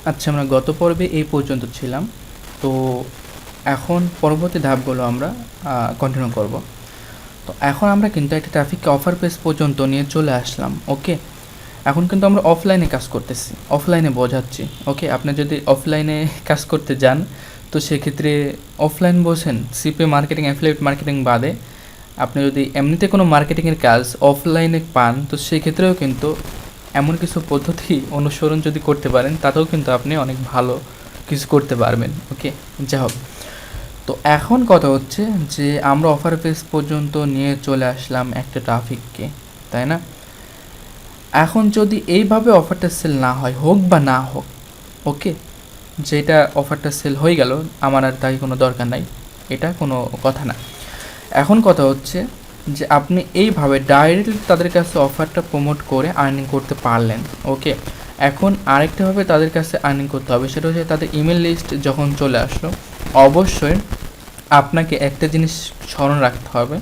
আচ্ছা, আমরা গত পর্বে এই পর্যন্ত ছিলাম। তো এখন পরবর্তী ধাপগুলো আমরা কন্টিনিউ করব। তো এখন আমরা কিন্তু একটা ট্রাফিককে অফার পেজ পর্যন্ত নিয়ে চলে আসলাম। ওকে, এখন কিন্তু আমরা অফলাইনে কাজ করতেছি, অফলাইনে বোঝাচ্ছি। ওকে, আপনি যদি অফলাইনে কাজ করতে যান তো সেক্ষেত্রে অফলাইন বোঝেন, সিপে মার্কেটিং, অ্যাফিলিয়েট মার্কেটিং বাদে আপনি যদি এমনিতে কোনো মার্কেটিংয়ের কাজ অফলাইনে পান তো সেক্ষেত্রেও কিন্তু এমন কিছু পদ্ধতি অনুসরণ যদি করতে পারেন তাতেও কিন্তু আপনি অনেক ভালো কিছু করতে পারবেন। ওকে, যাই হোক, তো এখন কথা হচ্ছে যে আমরা অফার পেজ পর্যন্ত নিয়ে চলে আসলাম একটা ট্রাফিককে, তাই না? এখন যদি এইভাবে অফারটা সেল না হয়, হোক বা না হোক, ওকে, যেটা অফারটা সেল হয়ে গেল আমার আর তাই কোনো দরকার নাই, এটা কোনো কথা না। এখন কথা হচ্ছে যে আপনি এইভাবে ডাইরেক্টলি তাদের কাছে অফারটা প্রমোট করে আর্নিং করতে পারলেন। ওকে, এখন আরেকটাভাবে তাদের কাছে আর্নিং করতে হবে, সেটা হচ্ছে তাদের ইমেল লিস্ট যখন চলে আসলো অবশ্যই আপনাকে একটা জিনিস স্মরণ রাখতে হবে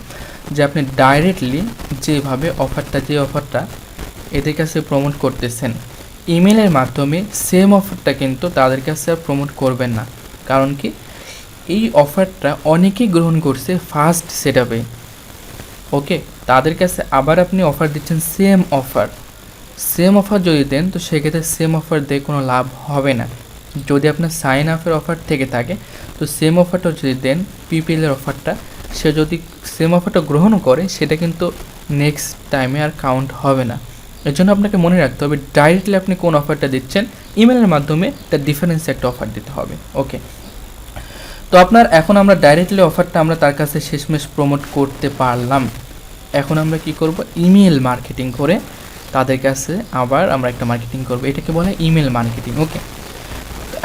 যে আপনি ডাইরেক্টলি যেভাবে যে অফারটা এদের কাছে প্রমোট করতেছেন ইমেলের মাধ্যমে সেম অফারটা কিন্তু তাদের কাছে আর প্রমোট করবেন না। কারণ কি, এই অফারটা অনেকেই গ্রহণ করছে ফার্স্ট সেট আপে। ওকে, তাদের কাছে আবার আপনি অফার দিচ্ছেন সেম অফার যদি দেন তো সেক্ষেত্রে সেম অফার দিয়ে কোনো লাভ হবে না। যদি আপনার সাইন আপের অফার থেকে থাকে তো সেম অফারটা যদি দেন, পিপিএলের অফারটা, সে যদি সেম অফারটা গ্রহণ করে সেটা কিন্তু নেক্সট টাইমে আর কাউন্ট হবে না। এর জন্য আপনাকে মনে রাখতে হবে ডাইরেক্টলি আপনি কোন অফারটা দিচ্ছেন, ইমেলের মাধ্যমে তার ডিফারেন্স একটা অফার দিতে হবে। ওকে, তো এখন আমরা ডাইরেক্টলি অফারটা আমরা তার কাছে শেষমেশ প্রমোট করতে পারলাম। এখন আমরা কি করব, ইমেল মার্কেটিং করে তাদের কাছে আবার আমরা একটা মার্কেটিং করব, এটাকে বলে ইমেল মার্কেটিং। ওকে,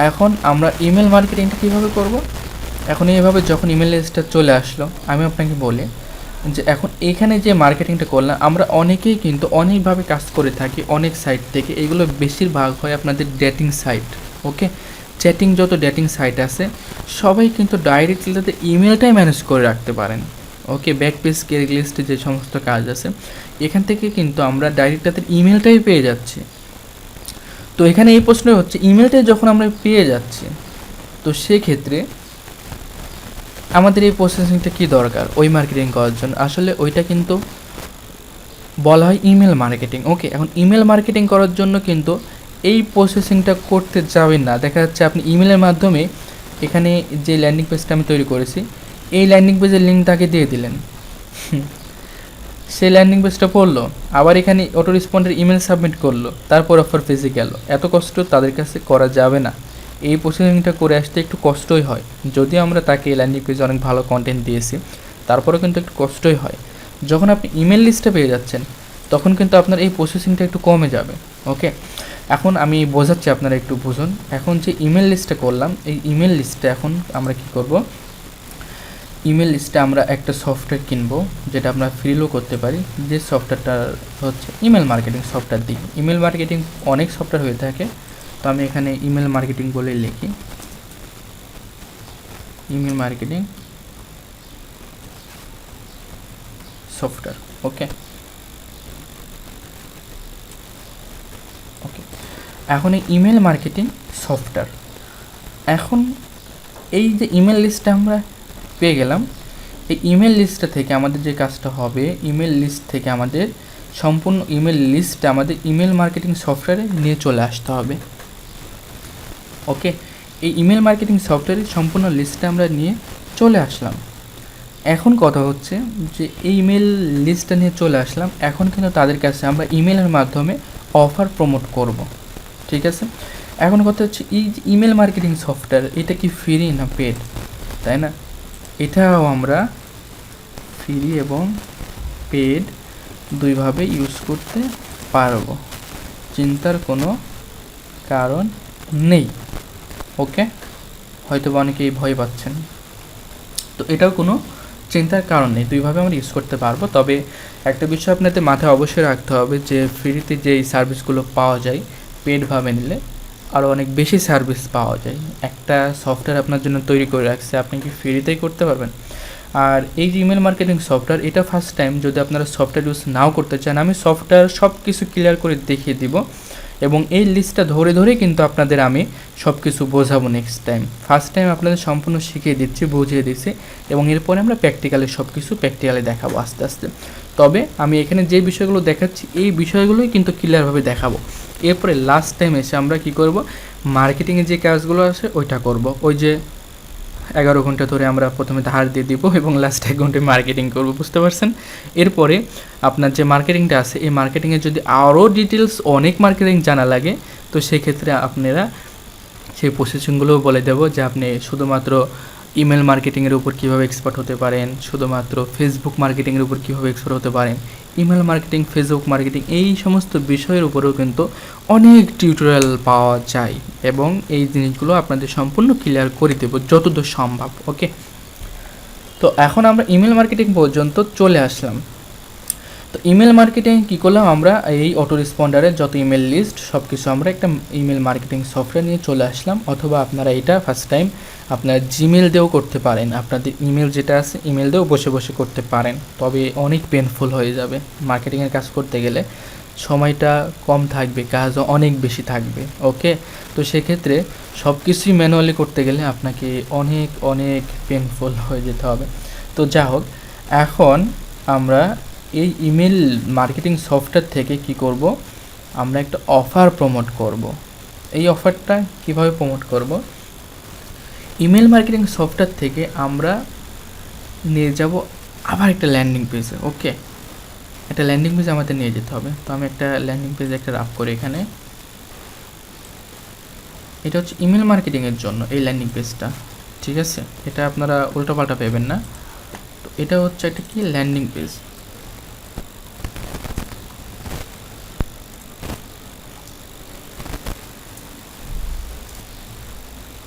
এখন আমরা ইমেল মার্কেটিংটা কীভাবে করব? এখন এইভাবে যখন ইমেল লিস্টটা চলে আসলো, আমি আপনাকে বলি যে এখন এখানে যে মার্কেটিংটা করলাম আমরা অনেকেই কিন্তু অনেকভাবে কাজ করে থাকি, অনেক সাইট থেকে। এগুলো বেশিরভাগ হয় আপনাদের ডেটিং সাইট। ওকে, যত ডেটিং সাইট আছে সবাই কিন্তু ডাইরেক্টলি তাদের ইমেলটাই ম্যানেজ করে রাখতে পারেন। ওকে, ব্যাক পেজ কেয়ার লিস্টে যে সমস্ত কাজ আছে এখান থেকে কিন্তু আমরা ডাইরেক্ট তাদের ইমেলটাই পেয়ে যাচ্ছি। তো এখানে এই প্রশ্ন হচ্ছে, ইমেলটাই যখন আমরা পেয়ে যাচ্ছি তো সেক্ষেত্রে আমাদের এই প্রসেসিংটা কী দরকার ওই মার্কেটিং করার জন্য? আসলে ওইটা কিন্তু বলা হয় ইমেল মার্কেটিং। ওকে, এখন ইমেল মার্কেটিং করার জন্য কিন্তু এই প্রসেসিংটা করতে যাবেন না। দেখা যাচ্ছে আপনি ইমেলের মাধ্যমে এখানে যে ল্যান্ডিং পেজটা আমি তৈরি করেছি এই ল্যান্ডিং পেজের লিঙ্ক তাকে দিয়ে দিলেন, সেই ল্যান্ডিং পেজটা পড়লো, আবার এখানে অটো রেসপন্ডের ইমেল সাবমিট করলো, তারপর অফার পেজে গেল। এত কষ্ট তাদের কাছে করা যাবে না। এই প্রসেসিংটা করে আসতে একটু কষ্টই হয়, যদিও আমরা তাকে ল্যান্ডিং পেজে অনেক ভালো কন্টেন্ট দিয়েছি, তারপরেও কিন্তু একটু কষ্টই হয়। যখন আপনি ইমেল লিস্টে পেয়ে যাচ্ছেন তখন কিন্তু আপনার এই প্রসেসিংটা একটু কমে যাবে। ওকে, এখন আমি বোঝাচ্ছি, আপনারা একটু বুঝুন। এখন যে ইমেল লিস্টটা করলাম এই ইমেল লিস্টে এখন আমরা কি করব, ইমেল লিস্টে আমরা একটা সফটওয়্যার কিনবো যেটা আমরা ফ্রিও করতে পারি, যে সফটওয়্যারটা হচ্ছে ইমেল মার্কেটিং সফটওয়্যার দিই। ইমেল মার্কেটিং অনেক সফটওয়্যার হয়ে থাকে, তো আমি এখানে ইমেল মার্কেটিং বলে লিখি, ইমেল মার্কেটিং সফটওয়্যার। ওকে, এখন এই ইমেল মার্কেটিং সফটওয়্যার, এখন এই যে ইমেল লিস্টটা আমরা পেয়ে গেলাম, এই ইমেল লিস্টটা থেকে আমাদের যে কাজটা হবে, ইমেল লিস্ট থেকে আমাদের সম্পূর্ণ ইমেল লিস্টটা আমাদের ইমেল মার্কেটিং সফটওয়্যারে নিয়ে চলে আসতে হবে। ওকে, এই ইমেল মার্কেটিং সফটওয়্যারের সম্পূর্ণ লিস্টটা আমরা নিয়ে চলে আসলাম। এখন কথা হচ্ছে যে এই ইমেল লিস্টটা নিয়ে চলে আসলাম, এখন কিন্তু তাদের কাছে আমরা ইমেলের মাধ্যমে অফার প্রমোট করব। ঠিক আছে, এখন কথা হচ্ছে এই যে ইমেল মার্কেটিং সফটওয়্যার এটা কি ফ্রি না পেড, তাই না? এটাও আমরা ফ্রি এবং পেড দুইভাবে ইউজ করতে পারবো, চিন্তার কোনো কারণ নেই। ওকে, হয়তো বা অনেকেই ভয় পাচ্ছেন, তো এটাও কোনো চিন্তার কারণ নেই, দুইভাবে আমরা ইউজ করতে পারবো। তবে একটা বিষয় আপনাদের মাথায় অবশ্যই রাখতে হবে যে ফ্রিতে যেই সার্ভিসগুলো পাওয়া যায় পেডভাবে নিলে আরও অনেক বেশি সার্ভিস পাওয়া যায়। একটা সফটওয়্যার আপনার জন্য তৈরি করে রাখছে, আপনি কি ফ্রিতেই করতে পারবেন? আর এই যে ইমেল মার্কেটিং সফটওয়্যার এটা ফার্স্ট টাইম যদি আপনারা সফটওয়্যার ইউজ নাও করতে চান, আমি সফটওয়্যার সব কিছু ক্লিয়ার করে দেখিয়ে দিব এবং এই লিস্টটা ধরে ধরে কিন্তু আপনাদের আমি সব কিছু বোঝাবো নেক্সট টাইম। ফার্স্ট টাইম আপনাদের সম্পূর্ণ শিখিয়ে দিচ্ছি, বুঝিয়ে দিচ্ছি, এবং এরপরে আমরা প্র্যাকটিক্যালি সব কিছু প্র্যাকটিক্যালি দেখাবো আস্তে আস্তে। তবে আমি এখানে যে বিষয়গুলো দেখাচ্ছি এই বিষয়গুলোই কিন্তু ক্লিয়ারভাবে দেখাবো। এরপরে লাস্ট টাইম এসে আমরা কি করব, মার্কেটিংয়ের যে কাজগুলো আছে ওইটা করব। ওই যে 11 ঘন্টা ধরে আমরা প্রথমে ধার দিয়ে দিব এবং লাস্ট 1 ঘন্টায় মার্কেটিং করব, বুঝতে পারছেন? এরপরে আপনার যে মার্কেটিংটা আছে এই মার্কেটিংয়ে যদি আরও ডিটেলস অনেক মার্কেটিং জানা লাগে তো সেক্ষেত্রে আপনারা সেই প্রসেসিংগুলোও বলে দেবো, যে আপনি শুধুমাত্র ইমেল মার্কেটিংয়ের উপর কীভাবে এক্সপার্ট হতে পারেন, শুধুমাত্র ফেসবুক মার্কেটিংয়ের উপর কীভাবে এক্সপার্ট হতে পারেন, ইমেল মার্কেটিং, ফেসবুক মার্কেটিং, এই সমস্ত বিষয়ের উপরেও কিন্তু অনেক টিউটোরিয়াল পাওয়া যায় এবং এই জিনিসগুলো আপনাদের সম্পূর্ণ ক্লিয়ার করে দেবো যতদূর সম্ভব। ওকে, তো এখন আমরা ইমেল মার্কেটিং পর্যন্ত চলে আসলাম। তো ইমেল মার্কেটিং কী করলাম, আমরা এই অটো রেসপন্ডারের যত ইমেল লিস্ট সব কিছু আমরা একটা ইমেল মার্কেটিং সফটওয়্যার নিয়ে চলে আসলাম, অথবা আপনারা এটা ফার্স্ট টাইম আপনার জিমেল দিয়েও করতে পারেন। আপনাদের ইমেল যেটা আছে ইমেল দিয়েও বসে বসে করতে পারেন, তবে অনেক পেনফুল হয়ে যাবে। মার্কেটিংয়ের কাজ করতে গেলে সময়টা কম থাকবে, কাজও অনেক বেশি থাকবে। ওকে, তো সেক্ষেত্রে সব কিছুই ম্যানুয়ালি করতে গেলে আপনাকে অনেক অনেক পেনফুল হয়ে যেতে হবে। তো যা হোক, এখন আমরা এই ইমেল মার্কেটিং সফটওয়্যার থেকে কি করব, আমরা একটা অফার প্রমোট করব। এই অফারটা কিভাবে প্রমোট করব, ইমেল মার্কেটিং সফটওয়্যার থেকে আমরা নিয়ে যাব আবার একটা ল্যান্ডিং পেজে। ওকে, একটা ল্যান্ডিং পেজে আমাদের নিয়ে যেতে হবে। তো আমি একটা ল্যান্ডিং পেজে একটা রাফ করি এখানে। এটা হচ্ছে ইমেল মার্কেটিংয়ের জন্য এই ল্যান্ডিং পেজটা, ঠিক আছে? এটা আপনারা উল্টোপাল্টা পেবেন না। তো এটা হচ্ছে একটা কি ল্যান্ডিং পেজ।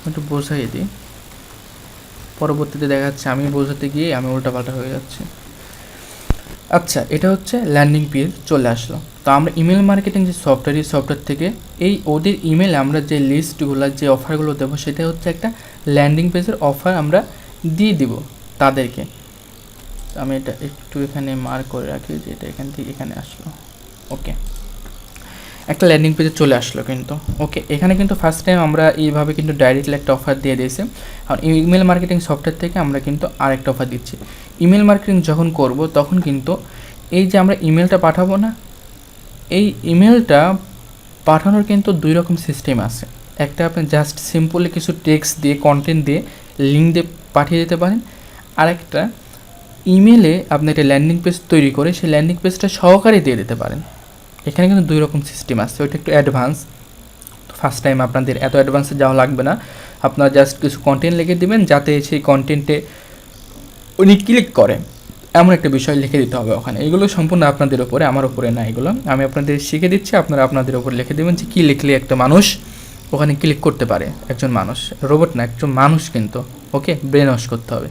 একটু বোঝাই দিই, পরবর্তীতে দেখা যাচ্ছে আমি বোঝাতে গিয়ে আমি উল্টাপাল্টা হয়ে যাচ্ছে। আচ্ছা, এটা হচ্ছে ল্যান্ডিং পেজ চলে আসলো। তো আমরা ইমেল মার্কেটিং যে সফটওয়্যার, এই সফটওয়্যার থেকে এই ওদের ইমেলে আমরা যে লিস্টগুলো, যে অফারগুলো দেবো সেটা হচ্ছে একটা ল্যান্ডিং পেজের অফার আমরা দিয়ে দিব তাদেরকে। আমি এটা একটু এখানে মার্ক করে রাখি যে এটা এখান থেকে এখানে আসলো। ওকে, একটা ল্যান্ডিং পেজে চলে আসলো কিন্তু। ওকে, এখানে কিন্তু ফার্স্ট টাইম আমরা এইভাবে কিন্তু ডাইরেক্টলি একটা অফার দিয়ে দিয়েছি। আর ইমেল মার্কেটিং সফটওয়্যার থেকে আমরা কিন্তু আরেকটা অফার দিচ্ছি। ইমেল মার্কেটিং যখন করব তখন কিন্তু এই যে আমরা ইমেলটা পাঠাবো না, এই ইমেলটা পাঠানোর কিন্তু 2 রকম সিস্টেম আছে। একটা আপনি জাস্ট সিম্পলি কিছু টেক্সট দিয়ে, কন্টেন্ট দিয়ে, লিঙ্ক দিয়ে পাঠিয়ে দিতে পারেন। আরেকটা ইমেলে আপনি একটা ল্যান্ডিং পেজ তৈরি করে সেই ল্যান্ডিং পেজটা সহকারে দিয়ে দিতে পারেন। এখানে কিন্তু 2 রকম সিস্টেম আছে, ওইটা একটু অ্যাডভান্স। তো ফার্স্ট টাইম আপনাদের এত অ্যাডভান্সে যাওয়া লাগবে না, আপনারা জাস্ট কিছু কন্টেন্ট লিখে দেবেন যাতে সেই কন্টেন্টে উনি ক্লিক করে, এমন একটা বিষয় লিখে দিতে হবে ওখানে। এগুলো সম্পূর্ণ আপনাদের উপরে, আমার উপরে না, এগুলো আমি আপনাদের শিখে দিচ্ছি। আপনারা আপনাদের উপর লিখে দেবেন যে কী লিখলে একটা মানুষ ওখানে ক্লিক করতে পারে। একজন মানুষ, রোবট না, একজন মানুষ কিন্তু। ওকে, ব্রেন ওয়াশ করতে হবে।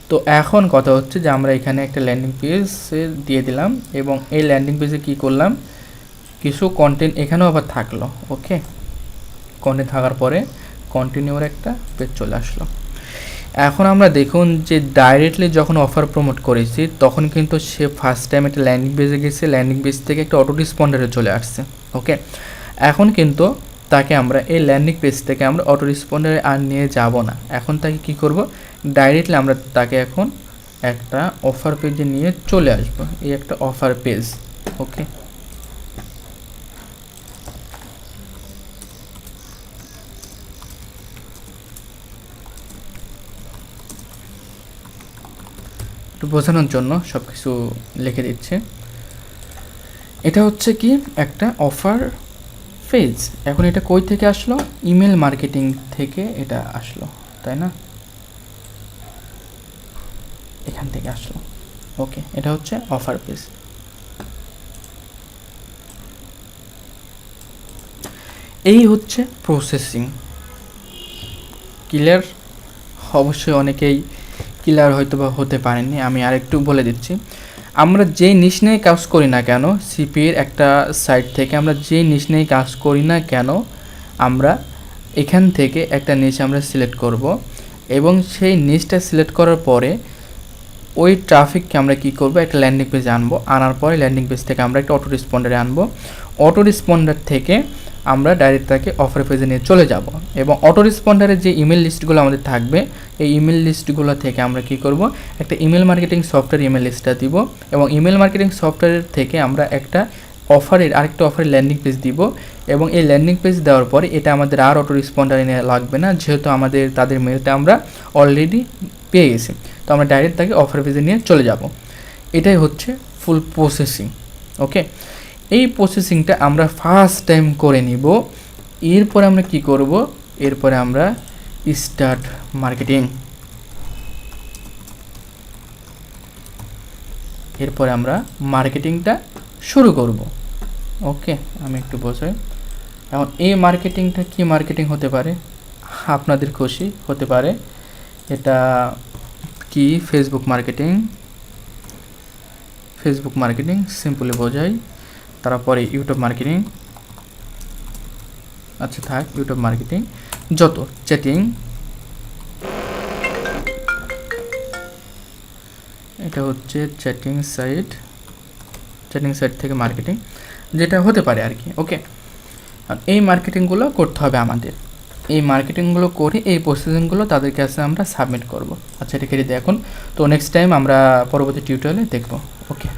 তো এখন কথা হচ্ছে যে আমরা এখানে একটা ল্যান্ডিং পেজ দিয়ে দিলাম এবং এই ল্যান্ডিং পেজে কী করলাম, কিছু কন্টেন্ট এখানেও আবার থাকলো। ওকে, কন্টেন্ট থাকার পরে কন্টিনিউর একটা পেজ চলে আসলো। এখন আমরা দেখুন যে ডাইরেক্টলি যখন অফার প্রমোট করেছি তখন কিন্তু সে ফার্স্ট টাইম একটা ল্যান্ডিং পেজে গেছে, ল্যান্ডিং পেজ থেকে একটা অটো রেসপন্ডারে চলে আসছে। ওকে, এখন কিন্তু তাকে আমরা এই ল্যান্ডিং পেজ থেকে আমরা অটো রেসপন্ডারে আর নিয়ে যাব না। এখন তাকে কি করব, ডাইরেক্টলি আমরা তাকে এখন একটা অফার পেজে নিয়ে চলে আসবো। এই একটা অফার পেজ। ওকে, একটু বোঝানোর জন্য সব কিছু লিখে দিচ্ছে। এটা হচ্ছে কি একটা অফার পেজ। এখন এটা কই থেকে আসলো, ইমেল মার্কেটিং থেকে এটা আসলো, তাই না? এখান থেকে আসলো। ওকে, এটা হচ্ছে অফার পেজ। এই হচ্ছে প্রসেসিং। ক্লিয়ার? অবশ্যই অনেকেই ক্লিয়ার হয়তো বা হতে পারেননি, আমি আরেকটু বলে দিচ্ছি। আমরা যে নিশ নিয়ে কাজ করি না কেন, সিপির একটা সাইট থেকে আমরা যে নিশ নিয়ে কাজ করি না কেন, আমরা এখান থেকে একটা নিশ আমরা সিলেক্ট করব এবং সেই নিশটা সিলেক্ট করার পরে ওই ট্রাফিককে আমরা কি করব, একটা ল্যান্ডিং পেজে আনবো। আনার পরে ল্যান্ডিং পেজ থেকে আমরা একটা অটো রেসপন্ডারে আনবো। অটো রেসপন্ডার থেকে আমরা ডাইরেক্ট তাকে অফার পেজে নিয়ে চলে যাব এবং অটো রেসপন্ডারের যে ইমেল লিস্টগুলো আমাদের থাকবে এই ইমেল লিস্টগুলো থেকে আমরা কি করব, একটা ইমেল মার্কেটিং সফটওয়্যার ইমেল লিস্টটা দিব এবং ইমেল মার্কেটিং সফটওয়্যারের থেকে আমরা একটা আরেকটা অফারের ল্যান্ডিং পেজ দিব এবং এই ল্যান্ডিং পেজ দেওয়ার পরে এটা আমাদের আর অটো রেসপন্ডারে লাগবে না, যেহেতু তাদের মেলটা আমরা অলরেডি পেয়ে গেছি। তো আমরা ডাইরেক্ট তাকে অফার পেজে নিয়ে চলে যাব। এটাই হচ্ছে ফুল প্রসেসিং। ওকে, এই প্রসেসিংটা আমরা ফার্স্ট টাইম করে নিব। এরপরে আমরা কি করব, এরপরে আমরা স্টার্ট মার্কেটিং, এরপরে আমরা মার্কেটিংটা শুরু করব। ওকে, আমি একটু বোঝাই। এখন এই মার্কেটিংটা কি মার্কেটিং হতে পারে, আপনাদের খুশি হতে পারে। এটা কি ফেসবুক মার্কেটিং সিম্পলি বোঝাই। তারপরে ইউটিউব মার্কেটিং, আচ্ছা থাক ইউটিউব মার্কেটিং, যত চ্যাটিং, এটা হচ্ছে চ্যাটিং সাইট থেকে মার্কেটিং, যেটা হতে পারে আর কি। ওকে, আর এই মার্কেটিংগুলো করতে হবে আমাদের। এই মার্কেটিংগুলো করে এই প্রসেসিংগুলো তাদের কাছে আমরা সাবমিট করব। আচ্ছা, এটা কেটে দেখুন। তো নেক্সট টাইম আমরা পরবর্তী টিউটোরিয়ালে দেখব। ওকে।